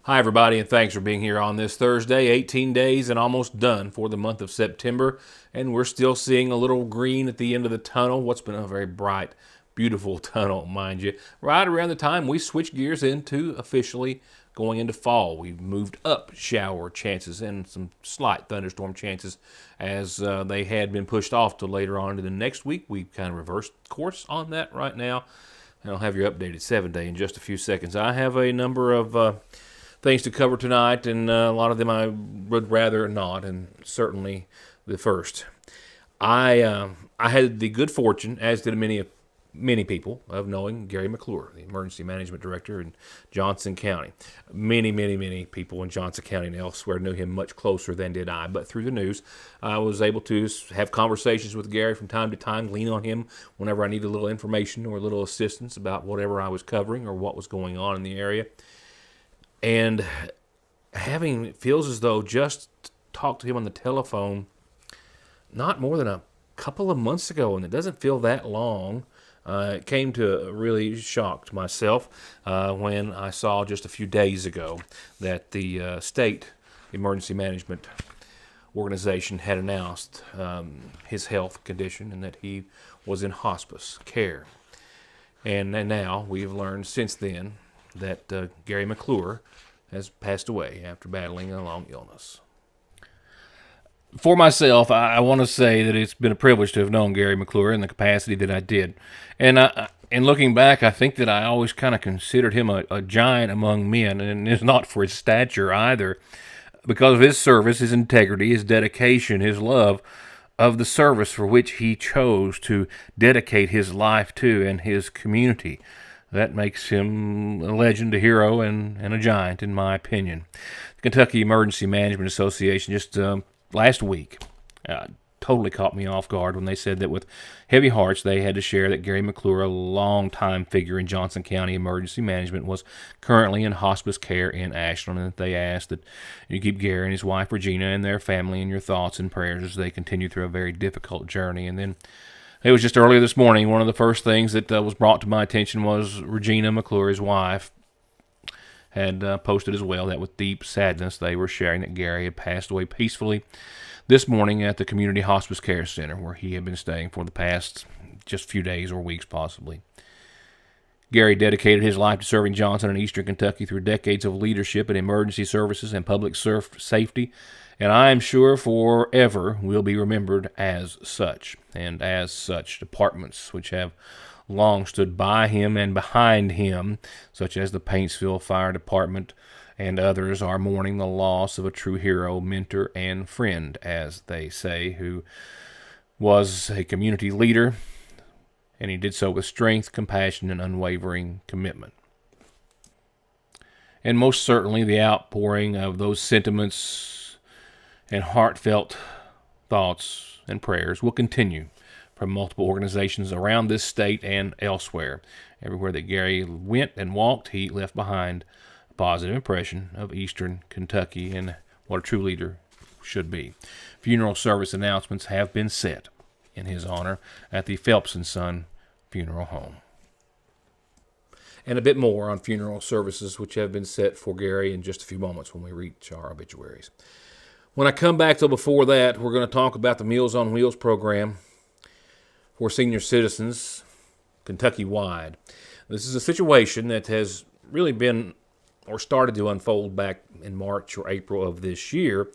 Hi, everybody, and thanks for being here on this Thursday. 18 days and almost done for the month of September, and we're still seeing a little green at the end of the tunnel. What's been a very bright, beautiful tunnel, mind you. Right around the time we switch gears into officially going into fall, we've moved up shower chances and some slight thunderstorm chances as they had been pushed off to later on into the next week. We've kind of reversed course on that right now. And I'll have your updated 7-day in just a few seconds. I have a number of things to cover tonight, and a lot of them I would rather not, and certainly the first. I had the good fortune, as did many people, of knowing Gary McClure, the Emergency Management Director in Johnson County. Many people in Johnson County and elsewhere knew him much closer than did I, but through the news, I was able to have conversations with Gary from time to time, lean on him whenever I needed a little information or a little assistance about whatever I was covering or what was going on in the area. And it feels as though just talked to him on the telephone not more than a couple of months ago, and it doesn't feel that long. It came to really shocked myself when I saw just a few days ago that the state emergency management organization had announced his health condition and that he was in hospice care. And now we've learned since then that Gary McClure has passed away after battling a long illness. For myself, I want to say that it's been a privilege to have known Gary McClure in the capacity that I did. And in looking back, I think that I always kind of considered him a giant among men, and it's not for his stature either, because of his service, his integrity, his dedication, his love of the service for which he chose to dedicate his life to and his community. That makes him a legend, a hero, and a giant, in my opinion. The Kentucky Emergency Management Association just last week totally caught me off guard when they said that with heavy hearts they had to share that Gary McClure, a longtime figure in Johnson County Emergency Management, was currently in hospice care in Ashland, and that they asked that you keep Gary and his wife Regina and their family in your thoughts and prayers as they continue through a very difficult journey. And then it was just earlier this morning, one of the first things that was brought to my attention was Regina McClure, his wife, had posted as well that with deep sadness they were sharing that Gary had passed away peacefully this morning at the Community Hospice Care Center where he had been staying for the past just few days or weeks possibly. Gary dedicated his life to serving Johnson and Eastern Kentucky through decades of leadership in emergency services and public safety, and I am sure forever will be remembered as such. And as such, departments which have long stood by him and behind him, such as the Paintsville Fire Department and others, are mourning the loss of a true hero, mentor, and friend, as they say, who was a community leader, and he did so with strength, compassion, and unwavering commitment. And most certainly the outpouring of those sentiments and heartfelt thoughts and prayers will continue from multiple organizations around this state and elsewhere. Everywhere that Gary went and walked, he left behind a positive impression of Eastern Kentucky and what a true leader should be. Funeral service announcements have been set in his honor at the Phelps & Son Funeral Home. And a bit more on funeral services which have been set for Gary in just a few moments when we reach our obituaries. When I come back, though, before that, we're going to talk about the Meals on Wheels program for senior citizens Kentucky-wide. This is a situation that has really been or started to unfold back in March or April of this year,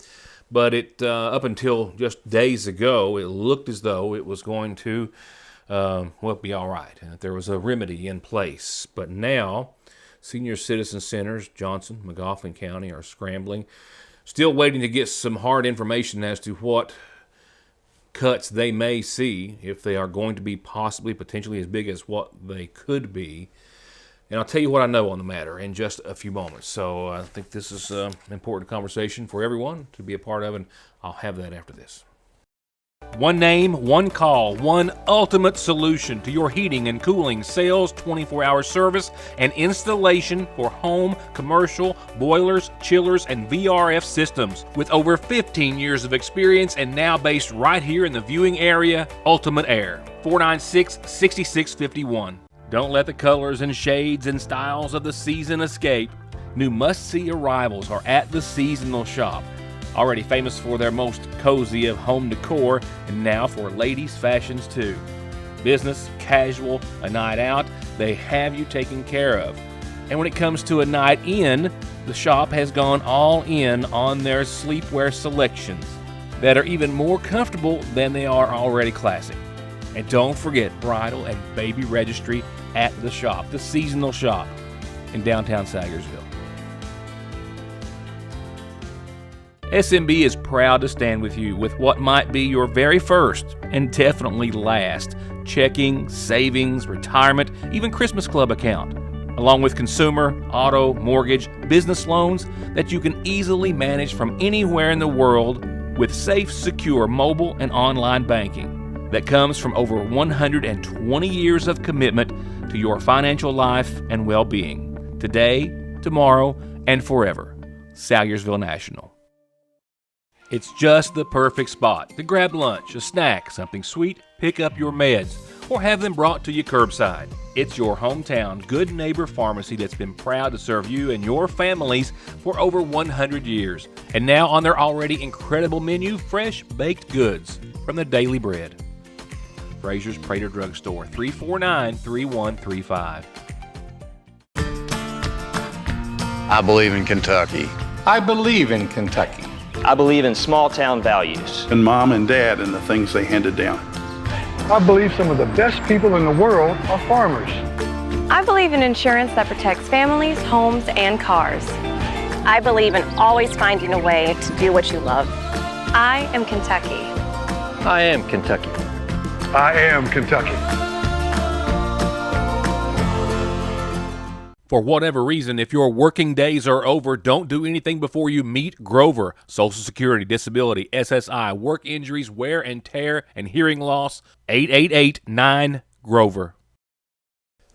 but it up until just days ago, it looked as though it was going to be all right, and that there was a remedy in place. But now, senior citizen centers, Johnson, McGoffin County, are scrambling, still waiting to get some hard information as to what cuts they may see, if they are going to be potentially as big as what they could be. And I'll tell you what I know on the matter in just a few moments. So I think this is an important conversation for everyone to be a part of, and I'll have that after this. One name, one call, one ultimate solution to your heating and cooling, sales, 24-hour service, and installation for home, commercial, boilers, chillers, and VRF systems. With over 15 years of experience and now based right here in the viewing area, Ultimate Air, 496-6651. Don't let the colors and shades and styles of the season escape. New must-see arrivals are at the seasonal shop. Already famous for their most cozy of home decor, and now for ladies' fashions too. Business, casual, a night out, they have you taken care of. And when it comes to a night in, the shop has gone all in on their sleepwear selections that are even more comfortable than they are already classic. And don't forget bridal and baby registry at the shop, the seasonal shop in downtown Sayersville. SMB is proud to stand with you with what might be your very first and definitely last checking, savings, retirement, even Christmas Club account, along with consumer, auto, mortgage, business loans that you can easily manage from anywhere in the world with safe, secure mobile and online banking that comes from over 120 years of commitment to your financial life and well-being, today, tomorrow, and forever. Sayersville National. It's just the perfect spot to grab lunch, a snack, something sweet, pick up your meds, or have them brought to you curbside. It's your hometown Good Neighbor Pharmacy that's been proud to serve you and your families for over 100 years. And now on their already incredible menu, fresh baked goods from the Daily Bread. Frazier's Prater Drugstore, 349-3135. I believe in Kentucky. I believe in Kentucky. I believe in small town values. And mom and dad and the things they handed down. I believe some of the best people in the world are farmers. I believe in insurance that protects families, homes, and cars. I believe in always finding a way to do what you love. I am Kentucky. I am Kentucky. I am Kentucky. For whatever reason, if your working days are over, don't do anything before you meet Grover. Social Security, disability, SSI, work injuries, wear and tear, and hearing loss. 888-9-GROVER.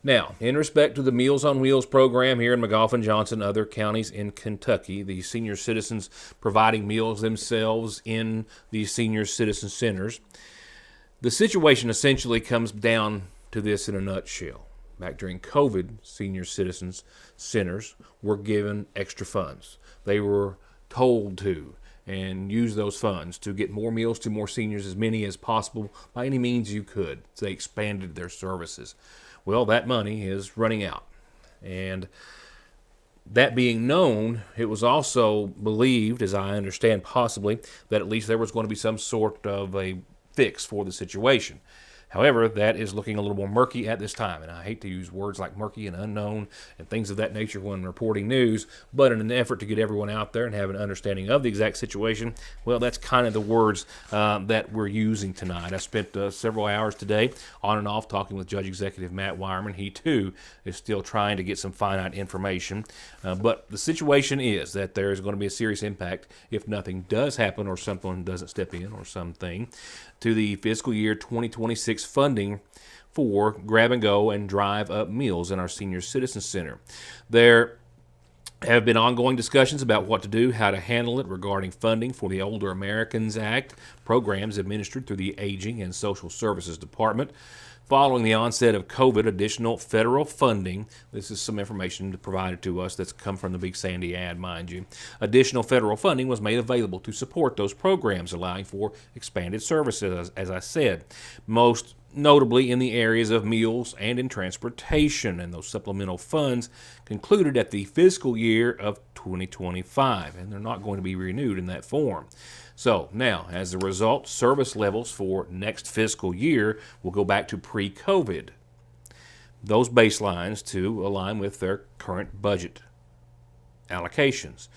Now, in respect to the Meals on Wheels program here in McGoffin, Johnson, other counties in Kentucky, the senior citizens providing meals themselves in these senior citizen centers, the situation essentially comes down to this in a nutshell. Back during COVID, senior citizens centers were given extra funds. They were told to and use those funds to get more meals to more seniors, as many as possible, by any means you could. So they expanded their services. Well, that money is running out. And that being known, it was also believed, as I understand possibly, that at least there was going to be some sort of a fix for the situation. However, that is looking a little more murky at this time, and I hate to use words like murky and unknown and things of that nature when reporting news, but in an effort to get everyone out there and have an understanding of the exact situation, well, that's kind of the words that we're using tonight. I spent several hours today on and off talking with Judge Executive Matt Wireman. He, too, is still trying to get some finite information, but the situation is that there is going to be a serious impact if nothing does happen or someone doesn't step in or something to the fiscal year 2026 funding for grab-and-go and drive-up meals in our Senior Citizen Center. There have been ongoing discussions about what to do, how to handle it regarding funding for the Older Americans Act programs administered through the Aging and Social Services Department. Following the onset of COVID, additional federal funding, this is some information provided to us that's come from the Big Sandy ad, mind you. Additional federal funding was made available to support those programs, allowing for expanded services, as I said, most notably in the areas of meals and in transportation. And those supplemental funds concluded at the fiscal year of 2025, and they're not going to be renewed in that form. So now, as a result, service levels for next fiscal year will go back to pre-COVID. Those baselines to align with their current budget allocations.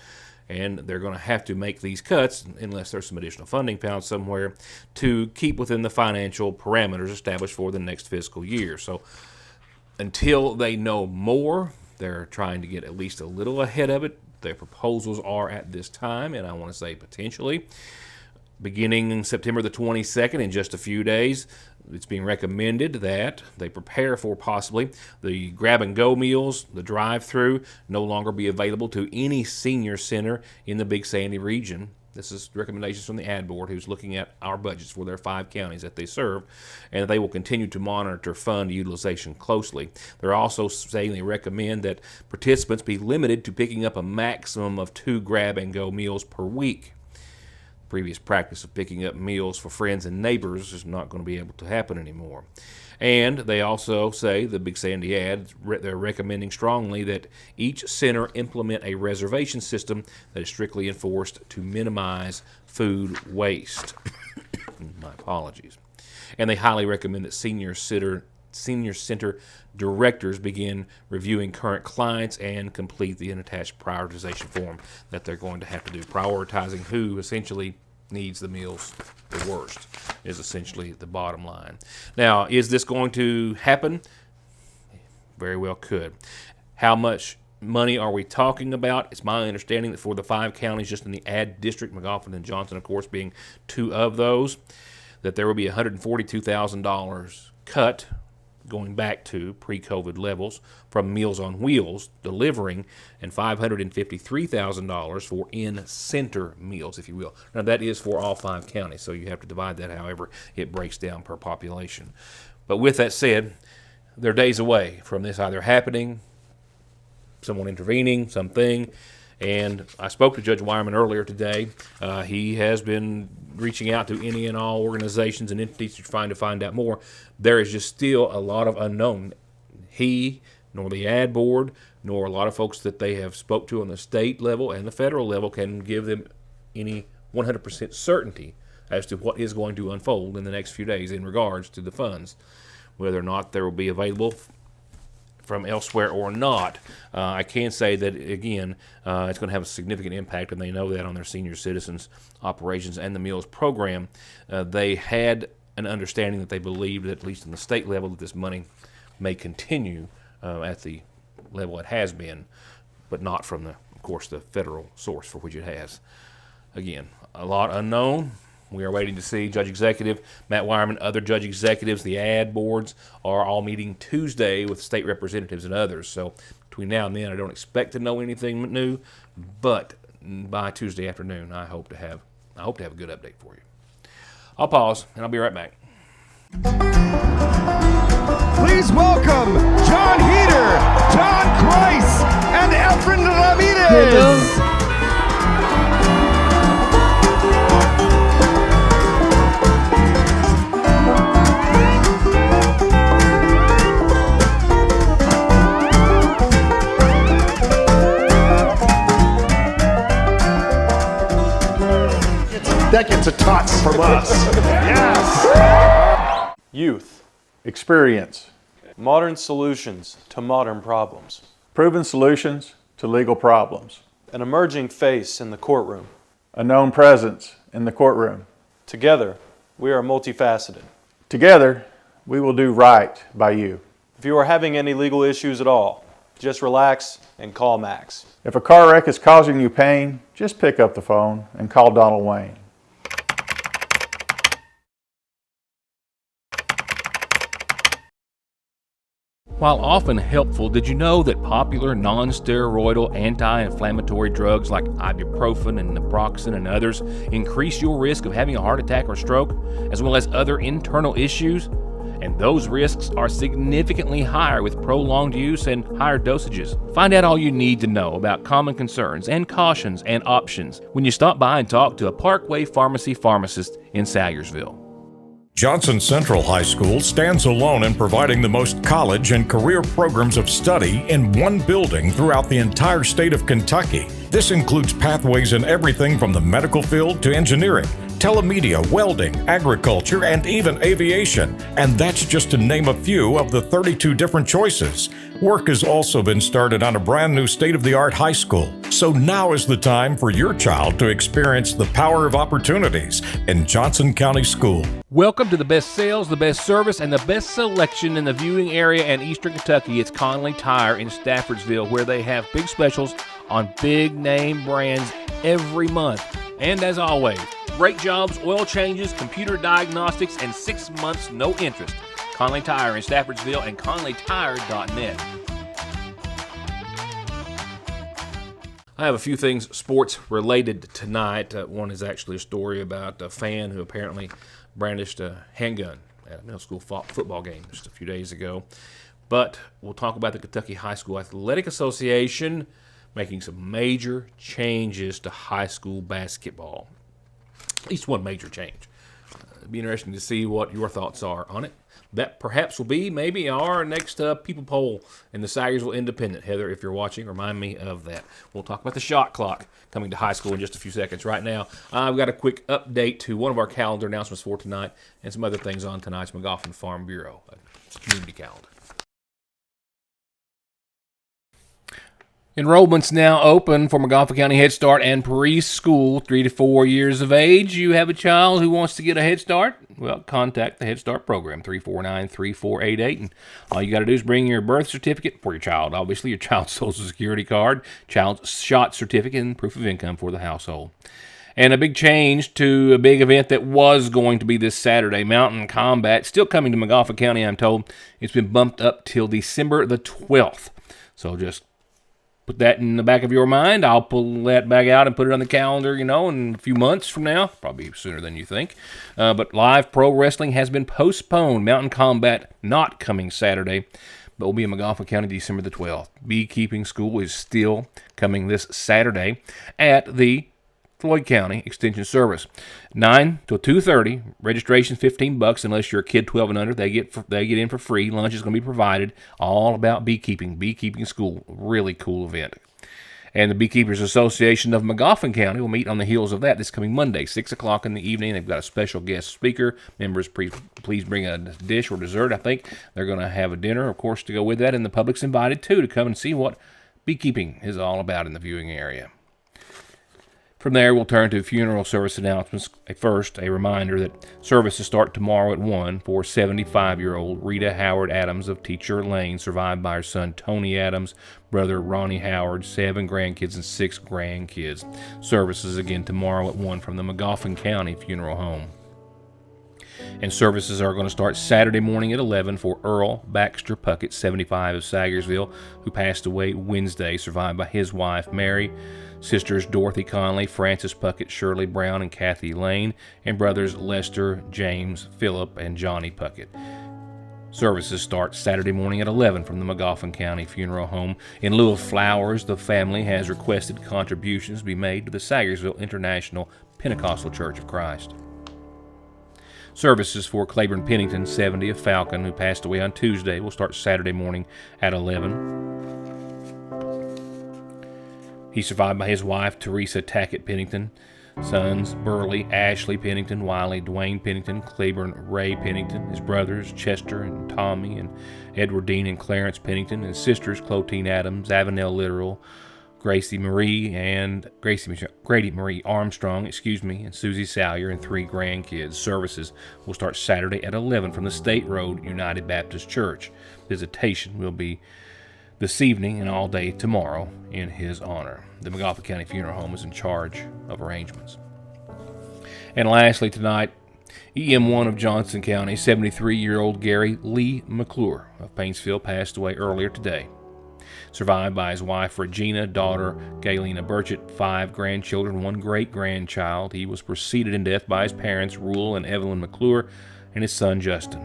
And they're going to have to make these cuts, unless there's some additional funding found somewhere, to keep within the financial parameters established for the next fiscal year. So until they know more, they're trying to get at least a little ahead of it. Their proposals are at this time, and I want to say potentially, beginning September the 22nd, in just a few days, it's being recommended that they prepare for possibly the grab-and-go meals, the drive-through, no longer be available to any senior center in the Big Sandy region This is recommendations from the ad board, who's looking at our budgets for their 5 counties that they serve, and they will continue to monitor fund utilization closely. They're also saying they recommend that participants be limited to picking up a maximum of 2 grab-and-go meals per week. Previous practice of picking up meals for friends and neighbors is not going to be able to happen anymore. And they also say, the Big Sandy ad, they're recommending strongly that each center implement a reservation system that is strictly enforced to minimize food waste. My apologies. And they highly recommend that senior center directors begin reviewing current clients and complete the unattached prioritization form that they're going to have to do, prioritizing who essentially needs the meals the worst is essentially the bottom line. Now, is this going to happen? Very well could. How much money are we talking about? It's my understanding that for the 5 counties just in the ad district, McGoffin and Johnson, of course, being 2 of those, that there will be $142,000 cut going back to pre-COVID levels from Meals on Wheels delivering, and $553,000 for in-center meals, if you will. Now, that is for all 5 counties, so you have to divide that however it breaks down per population. But with that said, they're days away from this either happening, someone intervening, something. And I spoke to Judge Wyerman earlier today. He has been reaching out to any and all organizations and entities to find out more. There is just still a lot of unknown. He, nor the ad board, nor a lot of folks that they have spoke to on the state level and the federal level can give them any 100% certainty as to what is going to unfold in the next few days in regards to the funds, whether or not they will be available from elsewhere or not. I can say that, again, it's going to have a significant impact, and they know that on their senior citizens operations and the meals program. They had an understanding that they believed, at least in the state level, that this money may continue at the level it has been, but not from, of course, the federal source for which it has. Again, a lot unknown. We are waiting to see Judge Executive Matt Wyerman, other judge executives, the ad boards are all meeting Tuesday with state representatives and others. So between now and then, I don't expect to know anything new, but by Tuesday afternoon, I hope to have a good update for you. I'll pause and I'll be right back. Please welcome John Heater, John Kreis, and Efren Ramirez. That gets a tots from us. Yes. Youth. Experience. Modern solutions to modern problems. Proven solutions to legal problems. An emerging face in the courtroom. A known presence in the courtroom. Together, we are multifaceted. Together, we will do right by you. If you are having any legal issues at all, just relax and call Max. If a car wreck is causing you pain, just pick up the phone and call Donald Wayne. While often helpful, did you know that popular non-steroidal anti-inflammatory drugs like ibuprofen and naproxen and others increase your risk of having a heart attack or stroke, as well as other internal issues? And those risks are significantly higher with prolonged use and higher dosages. Find out all you need to know about common concerns and cautions and options when you stop by and talk to a Parkway Pharmacy pharmacist in Salyersville. Johnson Central High School stands alone in providing the most college and career programs of study in one building throughout the entire state of Kentucky. This includes pathways in everything from the medical field to engineering, telemedia, welding, agriculture, and even aviation. And that's just to name a few of the 32 different choices. Work has also been started on a brand new state-of-the-art high school. So now is the time for your child to experience the power of opportunities in Johnson County School. Welcome to the best sales, the best service, and the best selection in the viewing area and Eastern Kentucky. It's Conley Tire in Staffordsville, where they have big specials on big name brands every month. And as always, brake jobs, oil changes, computer diagnostics, and 6 months no interest. Conley Tire in Staffordsville and conleytire.net. I have a few things sports related tonight. One is actually a story about a fan who apparently brandished a handgun at a middle school football game just a few days ago. But we'll talk about the Kentucky High School Athletic Association making some major changes to high school basketball. At least one major change. It'd be interesting to see what your thoughts are on it. That perhaps will be maybe our next people poll in the Sagersville Independent. Heather, if you're watching, remind me of that. We'll talk about the shot clock coming to high school in just a few seconds. Right now, I've got a quick update to one of our calendar announcements for tonight and some other things on tonight's McGoffin Farm Bureau community calendar. Enrollment's now open for McGoffin County Head Start and preschool, 3 to 4 years of age. You have a child who wants to get a Head Start? Well, contact the Head Start program, 349-3488. And all you got to do is bring your birth certificate for your child, obviously your child's Social Security card, child's shot certificate, and proof of income for the household. And a big change to a big event that was going to be this Saturday, Mountain Combat, still coming to McGoffin County, I'm told. It's been bumped up till December the 12th. So just put that in the back of your mind. I'll pull that back out and put it on the calendar, in a few months from now. Probably sooner than you think. But live pro wrestling has been postponed. Mountain Combat not coming Saturday, but will be in McGoffin County December the 12th. Beekeeping school is still coming this Saturday at the Floyd County Extension Service. 9 till 2:30. Registration $15 unless you're a kid 12 and under. They get in for free. Lunch is going to be provided. All about beekeeping school. Really cool event. And the Beekeepers Association of McGoffin County will meet on the heels of that this coming Monday, 6 o'clock in the evening. They've got a special guest speaker. Members, please bring a dish or dessert. I think they're going to have a dinner, of course, to go with that. And the public's invited, too, to come and see what beekeeping is all about in the viewing area. From there, we'll turn to funeral service announcements. First, a reminder that services start tomorrow at 1 for 75-year-old Rita Howard Adams of Teacher Lane, survived by her son Tony Adams, brother Ronnie Howard, 7 grandkids and 6 grandkids. Services again tomorrow at 1 from the McGoffin County Funeral Home. And services are going to start Saturday morning at 11 for Earl Baxter Puckett, 75 of Sagersville, who passed away Wednesday, survived by his wife Mary, sisters Dorothy Conley, Frances Puckett, Shirley Brown, and Kathy Lane, and brothers Lester, James, Philip, and Johnny Puckett. Services start Saturday morning at 11 from the McGoffin County Funeral Home. In lieu of flowers, the family has requested contributions be made to the Sagersville International Pentecostal Church of Christ. Services for Claiborne Pennington, 70 of Falcon, who passed away on Tuesday, will start Saturday morning at 11. He's survived by his wife, Teresa Tackett Pennington, sons Burley, Ashley Pennington, Wiley, Dwayne Pennington, Claiborne Ray Pennington, his brothers Chester and Tommy, and Edward Dean and Clarence Pennington, and sisters Clotine Adams, Avenel Literal, Grady Marie Armstrong, and Susie Salyer, and 3 grandkids. Services will start Saturday at 11 from the State Road United Baptist Church. Visitation will be this evening and all day tomorrow in his honor. The McGoffin County Funeral Home is in charge of arrangements. And lastly tonight, EM1 of Johnson County, 73-year-old Gary Lee McClure of Paintsville passed away earlier today. Survived by his wife Regina, daughter Galena Burchett, 5 grandchildren, 1 great-grandchild. He was preceded in death by his parents, Rule and Evelyn McClure, and his son Justin.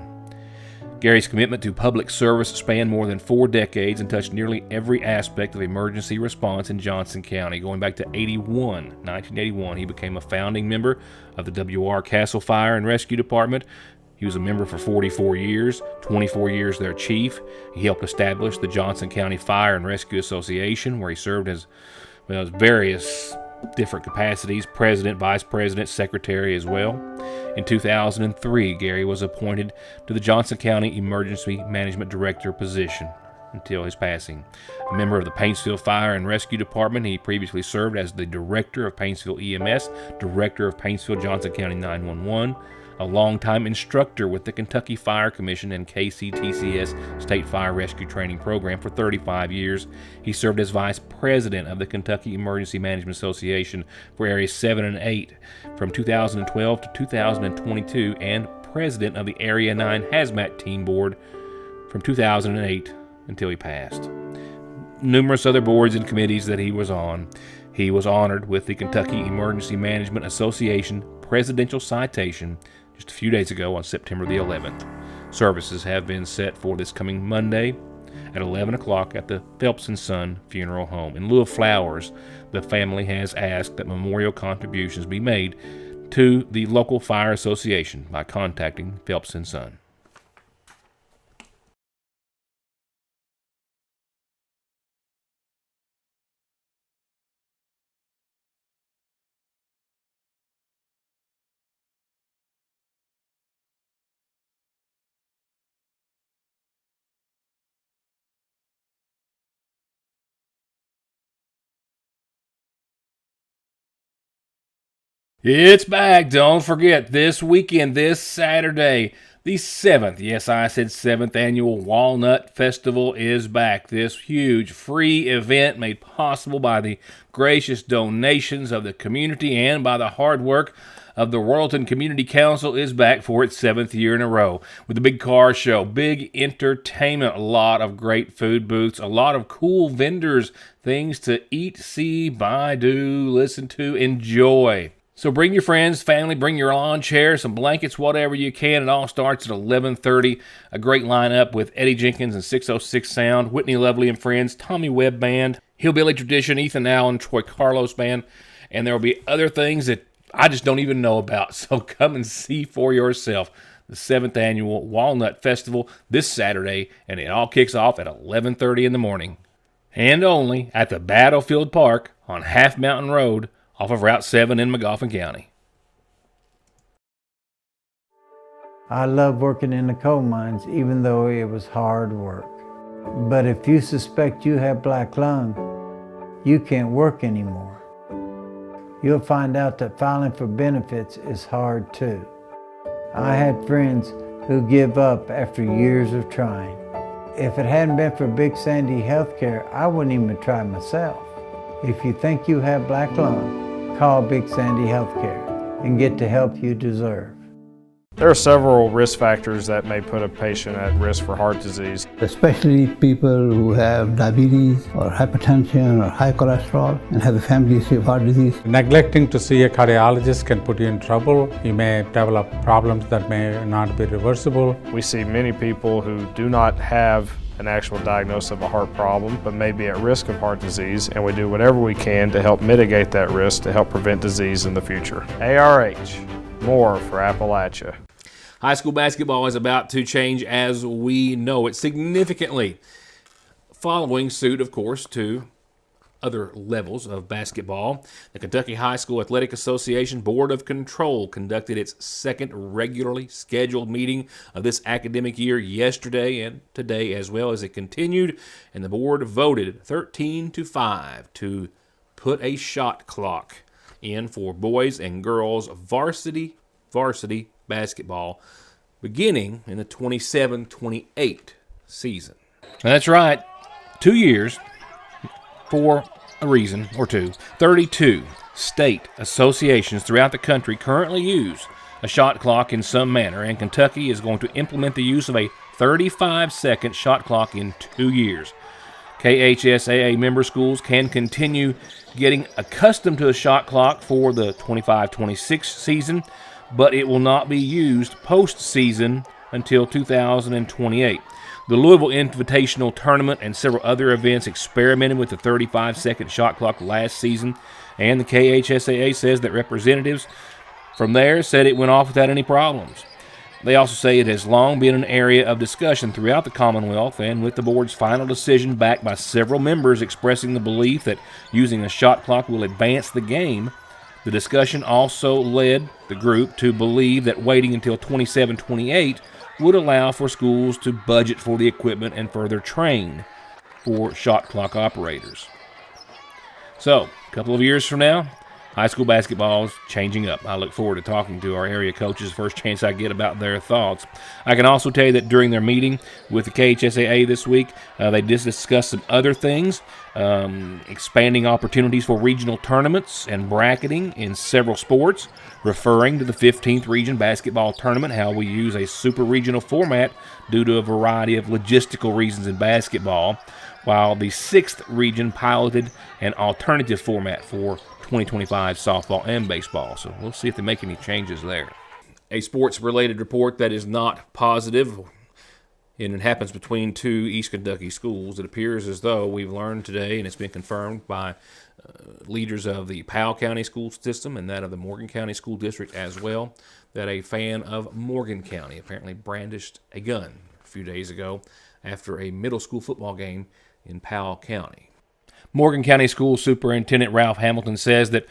Gary's commitment to public service spanned more than 4 decades and touched nearly every aspect of emergency response in Johnson County. Going back to 1981, he became a founding member of the W.R. Castle Fire and Rescue Department. He was a member for 44 years, 24 years their chief. He helped establish the Johnson County Fire and Rescue Association, where he served as various different capacities, president, vice president, secretary as well. In 2003, Gary was appointed to the Johnson County Emergency Management Director position until his passing. A member of the Paintsville Fire and Rescue Department, he previously served as the Director of Paintsville EMS, Director of Paintsville Johnson County 911, a longtime instructor with the Kentucky Fire Commission and KCTCS State Fire Rescue Training Program for 35 years. He served as Vice President of the Kentucky Emergency Management Association for Areas 7 and 8 from 2012 to 2022 and President of the Area 9 Hazmat Team Board from 2008 until he passed. Numerous other boards and committees that he was on. He was honored with the Kentucky Emergency Management Association Presidential Citation just a few days ago on September the 11th. Services have been set for this coming Monday at 11 o'clock at the Phelps & Son Funeral Home. In lieu of flowers, the family has asked that memorial contributions be made to the local fire association by contacting Phelps & Son. It's back. Don't forget, this weekend, this Saturday, the 7th, yes, I said 7th annual Walnut Festival is back. This huge free event made possible by the gracious donations of the community and by the hard work of the Royalton Community Council is back for its 7th year in a row with a big car show, big entertainment, a lot of great food booths, a lot of cool vendors, things to eat, see, buy, do, listen to, enjoy. So bring your friends, family, bring your lawn chairs, some blankets, whatever you can. It all starts at 11:30. A great lineup with Eddie Jenkins and 606 Sound, Whitney Lovely and Friends, Tommy Webb Band, Hillbilly Tradition, Ethan Allen, Troy Carlos Band, and there will be other things that I just don't even know about. So come and see for yourself the 7th annual Walnut Festival this Saturday, and it all kicks off at 11:30 in the morning. And only at the Battlefield Park on Half Mountain Road, off of Route 7 in Magoffin County. I love working in the coal mines, even though it was hard work. But if you suspect you have black lung, you can't work anymore. You'll find out that filing for benefits is hard too. I had friends who give up after years of trying. If it hadn't been for Big Sandy Healthcare, I wouldn't even try myself. If you think you have black lung, call Big Sandy Healthcare and get the help you deserve. There are several risk factors that may put a patient at risk for heart disease. Especially people who have diabetes or hypertension or high cholesterol and have a family history of heart disease. Neglecting to see a cardiologist can put you in trouble. You may develop problems that may not be reversible. We see many people who do not have an actual diagnosis of a heart problem, but may be at risk of heart disease, and we do whatever we can to help mitigate that risk to help prevent disease in the future. ARH, more for Appalachia. High school basketball is about to change as we know it significantly, following suit, of course, to other levels of basketball. The Kentucky High School Athletic Association Board of Control conducted its second regularly scheduled meeting of this academic year yesterday and today as well as it continued, and the board voted 13-5 to put a shot clock in for boys and girls varsity basketball beginning in the 27-28 season. That's right, 2 years for a reason or two. 32 state associations throughout the country currently use a shot clock in some manner, and Kentucky is going to implement the use of a 35-second shot clock in 2 years. KHSAA member schools can continue getting accustomed to a shot clock for the 25-26 season, but it will not be used postseason until 2028. The Louisville Invitational Tournament and several other events experimented with the 35-second shot clock last season, and the KHSAA says that representatives from there said it went off without any problems. They also say it has long been an area of discussion throughout the Commonwealth, and with the board's final decision backed by several members expressing the belief that using a shot clock will advance the game, the discussion also led the group to believe that waiting until 27-28 would allow for schools to budget for the equipment and further train for shot clock operators. So, a couple of years from now, high school basketball is changing up. I look forward to talking to our area coaches first chance I get about their thoughts. I can also tell you that during their meeting with the KHSAA this week, they just discussed some other things, expanding opportunities for regional tournaments and bracketing in several sports, referring to the 15th Region Basketball Tournament, how we use a super regional format due to a variety of logistical reasons in basketball. while the 6th region piloted an alternative format for 2025 softball and baseball. So we'll see if they make any changes there. A sports-related report that is not positive, and it happens between two East Kentucky schools. It appears as though we've learned today, and it's been confirmed by leaders of the Powell County school system and that of the Morgan County School District as well, that a fan of Morgan County apparently brandished a gun a few days ago after a middle school football game in Powell County. Morgan County School Superintendent Ralph Hamilton says that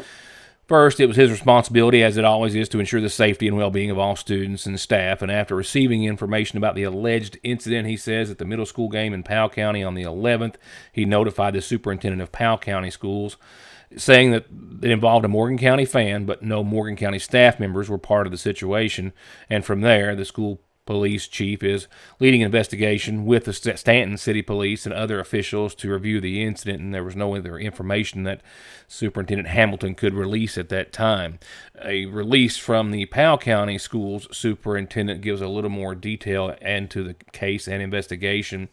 first, it was his responsibility, as it always is, to ensure the safety and well-being of all students and staff. And after receiving information about the alleged incident, he says at the middle school game in Powell County on the 11th, he notified the superintendent of Powell County Schools, saying that it involved a Morgan County fan, but no Morgan County staff members were part of the situation. And from there, the school police chief is leading an investigation with the Stanton City Police and other officials to review the incident, and there was no other information that Superintendent Hamilton could release at that time. A release from the Powell County Schools Superintendent gives a little more detail into the case and investigation,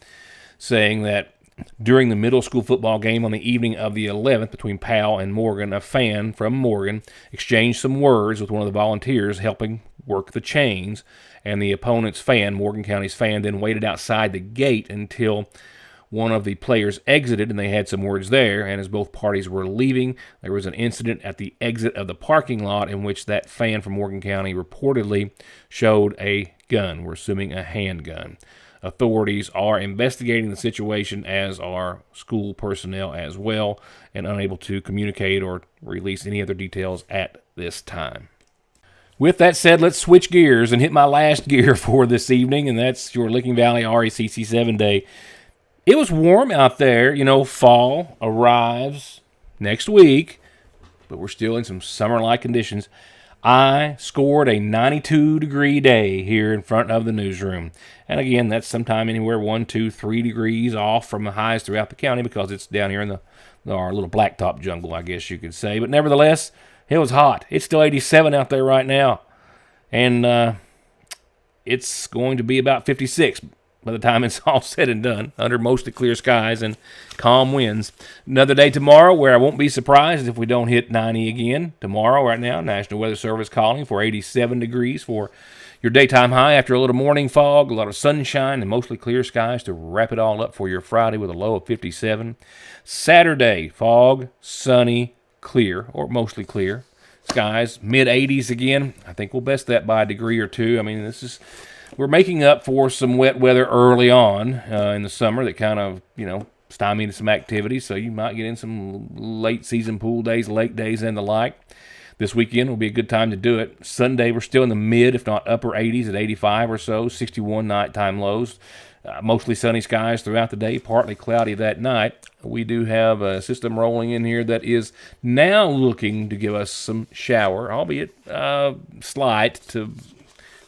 saying that during the middle school football game on the evening of the 11th between Powell and Morgan, a fan from Morgan exchanged some words with one of the volunteers helping work the chains, and the opponent's fan, Morgan County's fan, then waited outside the gate until one of the players exited, and they had some words there, and as both parties were leaving, there was an incident at the exit of the parking lot in which that fan from Morgan County reportedly showed a gun. We're assuming a handgun. Authorities are investigating the situation, as are school personnel as well, and unable to communicate or release any other details at this time. With that said, let's switch gears and hit my last gear for this evening, and that's your Licking Valley RECC 7-Day. It was warm out there. You know, fall arrives next week, but we're still in some summer-like conditions. I scored a 92-degree day here in front of the newsroom. And again, that's sometime anywhere 1, 2, 3 degrees off from the highs throughout the county because it's down here in our little blacktop jungle, I guess you could say. But nevertheless, it was hot. It's still 87 out there right now. And it's going to be about 56 by the time it's all said and done, under mostly clear skies and calm winds. Another day tomorrow where I won't be surprised if we don't hit 90 again. Tomorrow, right now, National Weather Service calling for 87 degrees for your daytime high after a little morning fog, a lot of sunshine, and mostly clear skies to wrap it all up for your Friday with a low of 57. Saturday, fog, sunny, clear, or mostly clear. Skies, mid-80s again. I think we'll best that by a degree or two. I mean, we're making up for some wet weather early on in the summer that kind of, stymied some activity, so you might get in some late-season pool days, lake days, and the like. This weekend will be a good time to do it. Sunday, we're still in the mid, if not upper 80s at 85 or so, 61 nighttime lows. Mostly sunny skies throughout the day, partly cloudy that night. We do have a system rolling in here that is now looking to give us some shower, albeit slight to,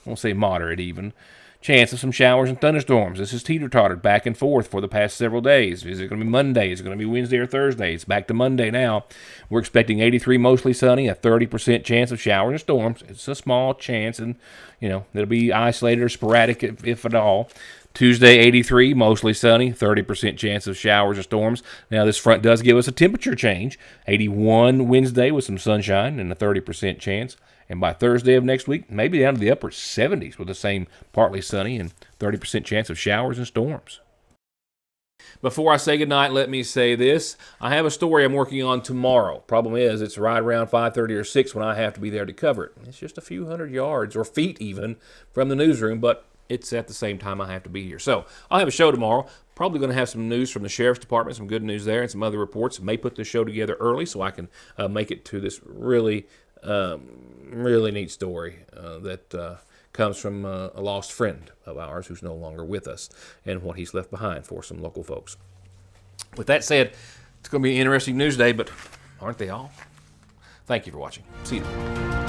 I won't say moderate even, chance of some showers and thunderstorms. This is teeter-tottered back and forth for the past several days. Is it going to be Monday? Is it going to be Wednesday or Thursday? It's back to Monday now. We're expecting 83 mostly sunny, a 30% chance of showers and storms. It's a small chance, and, it'll be isolated or sporadic if at all. Tuesday, 83, mostly sunny, 30% chance of showers and storms. Now, this front does give us a temperature change. 81 Wednesday with some sunshine and a 30% chance. And by Thursday of next week, maybe down to the upper 70s with the same partly sunny and 30% chance of showers and storms. Before I say goodnight, let me say this. I have a story I'm working on tomorrow. Problem is, it's right around 5:30 or 6 when I have to be there to cover it. It's just a few hundred yards, or feet even, from the newsroom, but it's at the same time I have to be here. So I'll have a show tomorrow. Probably going to have some news from the Sheriff's Department, some good news there, and some other reports. May put the show together early so I can make it to this really neat story that comes from a lost friend of ours who's no longer with us and what he's left behind for some local folks. With that said, it's going to be an interesting news day, but aren't they all? Thank you for watching. See you tomorrow.